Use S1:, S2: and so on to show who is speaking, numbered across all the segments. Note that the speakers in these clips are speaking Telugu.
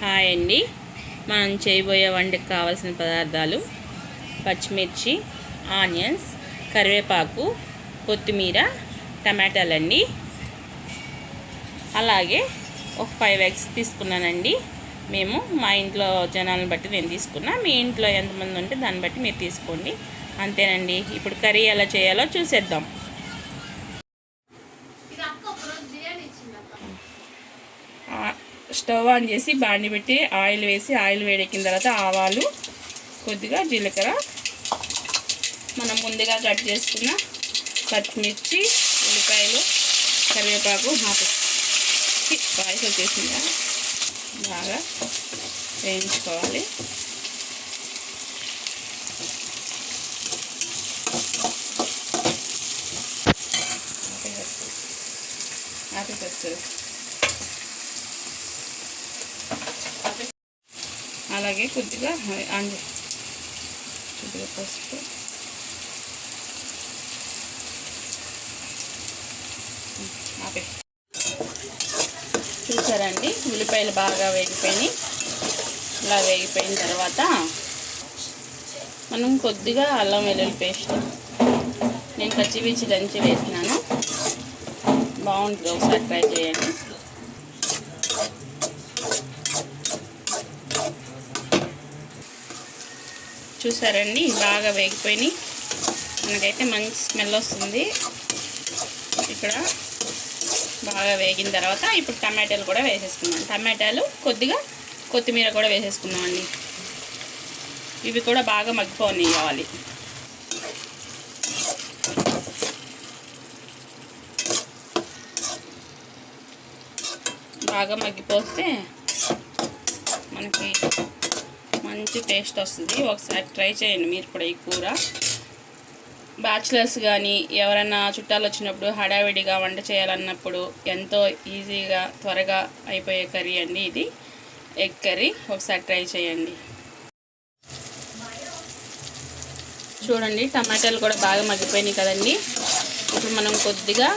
S1: హాయ్ అండి. మనం చేయబోయే వంటకి కావాల్సిన పదార్థాలు పచ్చిమిర్చి, ఆనియన్స్, కరివేపాకు, కొత్తిమీర, టమాటాలండి. అలాగే ఒక 5 eggs తీసుకున్నానండి. మేము మా ఇంట్లో జనాలను బట్టి నేను తీసుకున్నా. మీ ఇంట్లో ఎంతమంది ఉంటే దాన్ని బట్టి మీరు తీసుకోండి. అంతేనండి. ఇప్పుడు కర్రీ ఎలా చేయాలో చూసేద్దాం. స్టవ్ ఆన్ చేసి బాండి పెట్టి ఆయిల్ వేసి ఆయిల్ వేడెక్కిన తర్వాత ఆవాలు, కొద్దిగా జీలకర్ర, మనం ముందుగా కట్ చేసుకున్న పచ్చిమిర్చి, ఉల్లిపాయలు, కరివేపాకు వాయిస్ వచ్చేసిందా బాగా వేయించుకోవాలి. అలాగే కొద్దిగా పసుపు, చూసారండి ఉల్లిపాయలు బాగా వేగిపోయినాయి. ఇలా వేగిపోయిన తర్వాత మనం కొద్దిగా అల్లం వెల్లుల్లి పేస్ట్ నేను పచ్చిమిర్చి దంచి వేసినాను. బాగుంటుంది, ఒకసారి ట్రై చేయండి. చూసారండి బాగా వేగిపోయినాయి. మనకైతే మంచి స్మెల్ వస్తుంది. ఇక్కడ బాగా వేగిన తర్వాత ఇప్పుడు టమాటాలు కూడా వేసేసుకున్నాం. టమాటాలు, కొద్దిగా కొత్తిమీర కూడా వేసేసుకున్నామండి. ఇవి కూడా బాగా మగ్గిపోనివ్వాలి. బాగా మగ్గిపోతే మనకి మంచి టేస్ట్ వస్తుంది. ఒకసారి ట్రై చేయండి మీరు కూడా. ఈ కూర బ్యాచిలర్స్ కానీ ఎవరైనా చుట్టాలు వచ్చినప్పుడు హడావిడిగా వంట చేయాలన్నప్పుడు ఎంతో ఈజీగా త్వరగా అయిపోయే కర్రీ అండి ఇది, ఎగ్ కర్రీ. ఒకసారి ట్రై చేయండి. చూడండి టమాటాలు కూడా బాగా మగ్గిపోయినాయి కదండి. ఇప్పుడు మనం కొద్దిగా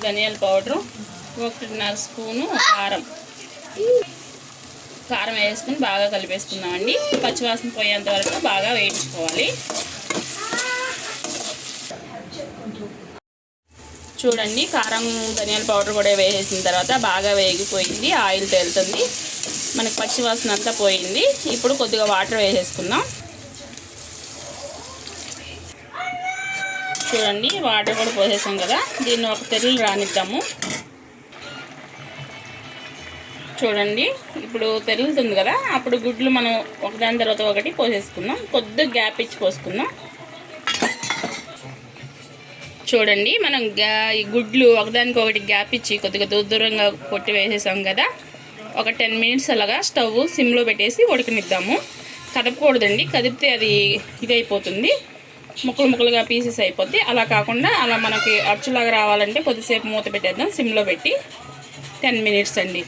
S1: ధనియాల పౌడరు, 1.5 స్పూను కారం వేసుకుని బాగా కలిపేసుకుందామండి. పచ్చివాసన పోయేంత వరకు బాగా వేయించుకోవాలి. చూడండి కారం, ధనియాల పౌడర్ కూడా వేసేసిన తర్వాత బాగా వేగిపోయింది. ఆయిల్ తేలుతుంది, మనకి పచ్చివాసన అంతా పోయింది. ఇప్పుడు కొద్దిగా వాటర్ వేసేసుకుందాం. చూడండి వాటర్ కూడా పోసేసాం కదా, దీన్ని ఒక తెరలు రానిద్దాము. చూడండి ఇప్పుడు తెరులుతుంది కదా, అప్పుడు గుడ్లు మనం ఒకదాని తర్వాత ఒకటి పోసేసుకుందాం. కొద్దిగా గ్యాప్ ఇచ్చి పోసుకుందాం. చూడండి మనం ఈ గుడ్లు ఒకదానికి ఒకటి గ్యాప్ ఇచ్చి కొద్దిగా దూరంగా కొట్టి వేసేసాం కదా. ఒక 10 minutes అలాగా స్టవ్ సిమ్లో పెట్టేసి ఉడకనిద్దాము. కదపకూడదండి, కదిపితే అది ఇదైపోతుంది, ముక్కలుగా పీసెస్ అయిపోద్ది. అలా కాకుండా అలా మనకి అచ్చులాగా రావాలంటే కొద్దిసేపు మూత పెట్టేద్దాం సిమ్లో పెట్టి. 10 minutes అండి.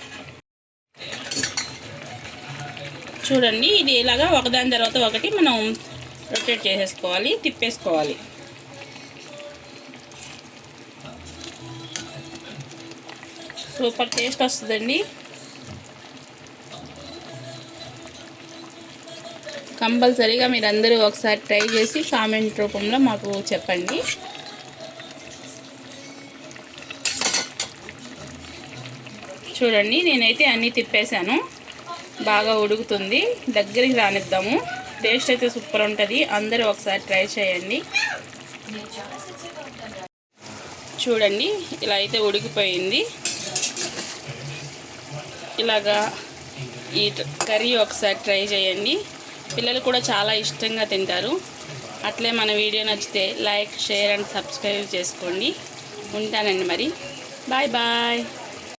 S1: చూడండి ఇది ఇలాగా ఒకదాని తర్వాత ఒకటి మనం రొటేట్ చేసేసుకోవాలి, తిప్పేసుకోవాలి. సూపర్ టేస్ట్ వస్తుందండి. కంపల్సరీగా మీరందరూ ఒకసారి ట్రై చేసి కామెంట్ రూపంలో మాకు చెప్పండి. చూడండి నేనైతే అన్నీ తిప్పేశాను. బాగా ఉడుకుతుంది, దగ్గరికి రానిద్దాము. టేస్ట్ అయితే సూపర్ ఉంటుంది. అందరూ ఒకసారి ట్రై చేయండి. చూడండి ఇలా అయితే ఉడికిపోయింది. ఇలాగా ఈ కర్రీ ఒకసారి ట్రై చేయండి. పిల్లలు కూడా చాలా ఇష్టంగా తింటారు. అట్లే మన వీడియో నచ్చితే లైక్, షేర్ అండ్ సబ్స్క్రైబ్ చేసుకోండి. ఉంటానండి మరి. Bye bye.